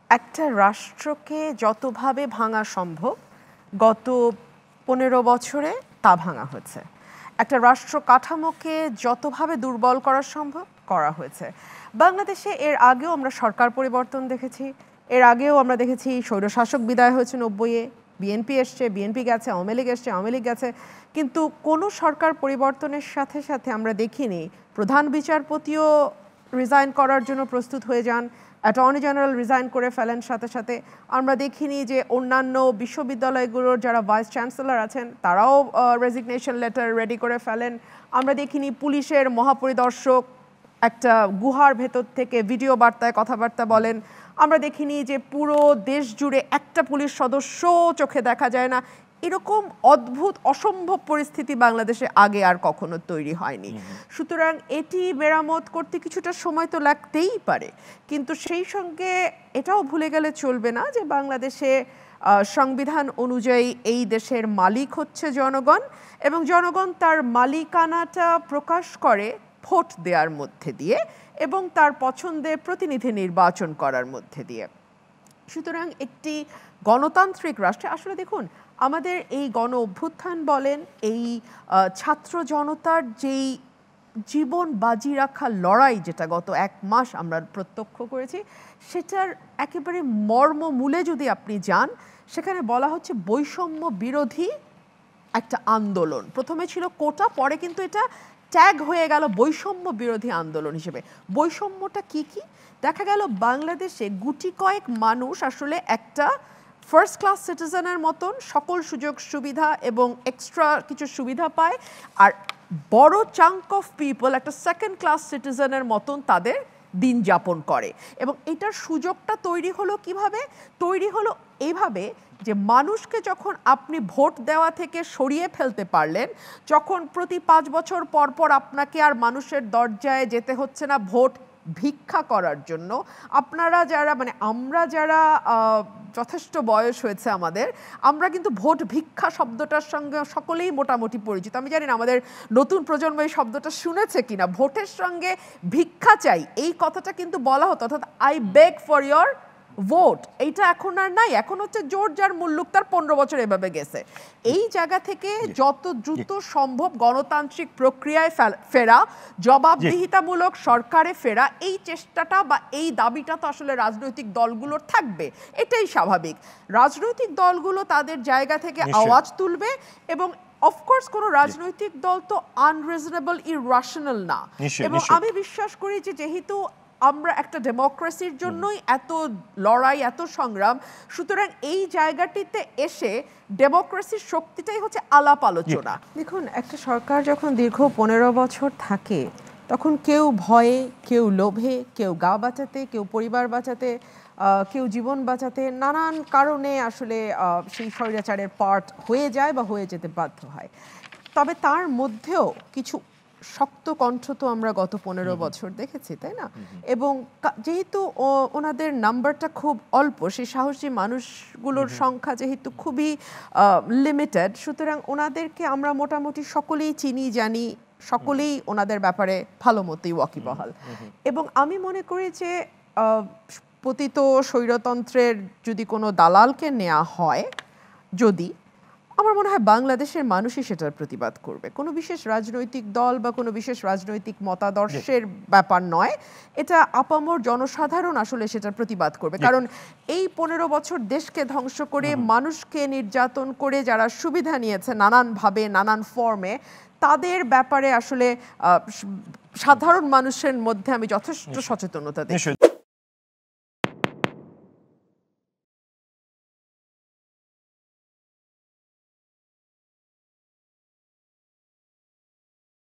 একটা রাষ্ট্রকে যতভাবে ভাঙা সম্ভব গত 15 বছরে তা ভাঙা হয়েছে। একটা রাষ্ট্র কাঠামোকে যতভাবে দুর্বল করা সম্ভব করা হয়েছে। বাংলাদেশে এর আগেও আমরা সরকার পরিবর্তন দেখেছি, এর আগেও আমরা দেখেছি স্বৈরশাসক বিদায় হয়েছে 90-এ, বিএনপি এসছে, বিএনপি গেছে, আওয়ামী লীগ এসছে, আওয়ামী লীগ গেছে, কিন্তু কোনো সরকার পরিবর্তনের সাথে সাথে আমরা দেখিনি প্রধান বিচারপতিও রিজাইন করার জন্য প্রস্তুত হয়ে যান, অ্যাটর্নি জেনারেল রিজাইন করে ফেলেন, সাথে সাথে আমরা দেখিনি যে অন্যান্য বিশ্ববিদ্যালয়গুলোর যারা ভাইস চ্যান্সেলর আছেন তারাও রেজিগনেশন লেটার রেডি করে ফেলেন। আমরা দেখিনি পুলিশের মহাপরিদর্শক একটা গুহার ভেতর থেকে ভিডিও বার্তায় কথাবার্তা বলেন। আমরা দেখিনি যে পুরো দেশ জুড়ে একটা পুলিশ সদস্য চোখে দেখা যায় না। এরকম অদ্ভুত অসম্ভব পরিস্থিতি বাংলাদেশে আগে আর কখনো তৈরি হয়নি। সুতরাং এটি মেরামত করতে কিছুটা সময় তো লাগতেই পারে, কিন্তু সেই সঙ্গে এটাও ভুলে গেলে চলবে না যে বাংলাদেশে সংবিধান অনুযায়ী এই দেশের মালিক হচ্ছে জনগণ, এবং জনগণ তার মালিকানাটা প্রকাশ করে ভোট দেওয়ার মধ্যে দিয়ে এবং তার পছন্দের প্রতিনিধি নির্বাচন করার মধ্যে দিয়ে। সুতরাং একটি গণতান্ত্রিক রাষ্ট্রে আসলে দেখুন, আমাদের এই গণ অভ্যুত্থান বলেন, এই ছাত্র জনতার যেই জীবন বাজি রাখা লড়াই যেটা গত 1 মাস আমরা প্রত্যক্ষ করেছি, সেটার একেবারে মর্মমূলে যদি আপনি যান, সেখানে বলা হচ্ছে বৈষম্য বিরোধী একটা আন্দোলন। প্রথমে ছিল কোটা, পরে কিন্তু এটা ট্যাগ হয়ে গেল বৈষম্য বিরোধী আন্দোলন হিসেবে। বৈষম্যটা কি কি? দেখা গেল বাংলাদেশে গুটি কয়েক মানুষ আসলে একটা ফার্স্ট ক্লাস সিটিজেনের মতন সকল সুযোগ সুবিধা এবং এক্সট্রা কিছু সুবিধা পায়, আর বড় চাঙ্ক অফ পিপল একটা সেকেন্ড ক্লাস সিটিজেনের মতন তাদের দিন যাপন করে। এবং এটার সুযোগটা তৈরি হলো কিভাবে? তৈরি হলো এইভাবে যে মানুষকে যখন আপনি ভোট দেওয়া থেকে সরিয়ে ফেলতে পারলেন, যখন প্রতি 5 বছর পর পর আপনাকে আর মানুষের দরজায় যেতে হচ্ছে না ভোট ভিক্ষা করার জন্য। আপনারা যারা আমরা যারা যথেষ্ট বয়স হয়েছে আমাদের, আমরা কিন্তু ভোট ভিক্ষা শব্দটার সঙ্গে সকলেই মোটামুটি পরিচিত। আমি জানি না আমাদের নতুন প্রজন্ম এই শব্দটা শুনেছে কিনা। ভোটের সঙ্গে ভিক্ষা চাই এই কথাটা কিন্তু বলা হতো, অর্থাৎ I beg for your vote. এইটা এখন আর নাই, এখন হচ্ছে জোর যার মুল্লুক তার 15 বছর এভাবে গেছে। এই জায়গা থেকে যত দ্রুত সম্ভব গণতান্ত্রিক প্রক্রিয়ায় ফেরা, জবাবদিহিতামূলক সরকারে ফেরা, এই চেষ্টাটা বা এই দাবিটা তো আসলে রাজনৈতিক দলগুলোর থাকবে, এটাই স্বাভাবিক। রাজনৈতিক দলগুলো তাদের জায়গা থেকে আওয়াজ তুলবে, এবং অফকোর্স কোনো রাজনৈতিক দল তো আনরিজনেবল ইররাশনাল না। এবং আমি বিশ্বাস করি যে যেহেতু আমরা একটা ডেমোক্রেসির জন্যই এত লড়াই, এত সংগ্রাম, সুতরাং এই জায়গাটিতে এসে ডেমোক্রেসির শক্তিটাই হচ্ছে আলাপ আলোচনা। দেখুন, একটা সরকার যখন দীর্ঘ 15 বছর থাকে, তখন কেউ ভয়ে, কেউ লোভে, কেউ গা বাঁচাতে, কেউ পরিবার বাঁচাতে, কেউ জীবন বাঁচাতে, নানান কারণে আসলে সেই স্বৈরাচারের পার্ট হয়ে যায় বা হয়ে যেতে বাধ্য হয়। তবে তার মধ্যেও কিছু শক্ত কণ্ঠ তো আমরা গত 15 বছর দেখেছি, তাই না? এবং যেহেতু ওনাদের নাম্বারটা খুব অল্প, সেই সাহসী মানুষগুলোর সংখ্যা যেহেতু খুবই লিমিটেড, সুতরাং ওনাদেরকে আমরা মোটামুটি সকলেই চিনি, জানি, সকলেই ওনাদের ব্যাপারে ভালো মতোই ওয়াকিবহাল। এবং আমি মনে করি যে পতিত স্বৈরতন্ত্রের যদি কোনো দালালকে নেওয়া হয়, যদি, আমার মনে হয় বাংলাদেশের মানুষই সেটার প্রতিবাদ করবে। কোনো বিশেষ রাজনৈতিক দল বা কোনো বিশেষ রাজনৈতিক মতাদর্শের ব্যাপার নয়, এটা আপামর জনসাধারণ আসলে সেটার প্রতিবাদ করবে। কারণ এই 15 বছর দেশকে ধ্বংস করে, মানুষকে নির্যাতন করে যারা সুবিধা নিয়েছে নানানভাবে, নানান ফর্মে, তাদের ব্যাপারে আসলে সাধারণ মানুষের মধ্যে আমি যথেষ্ট সচেতনতা দেখি।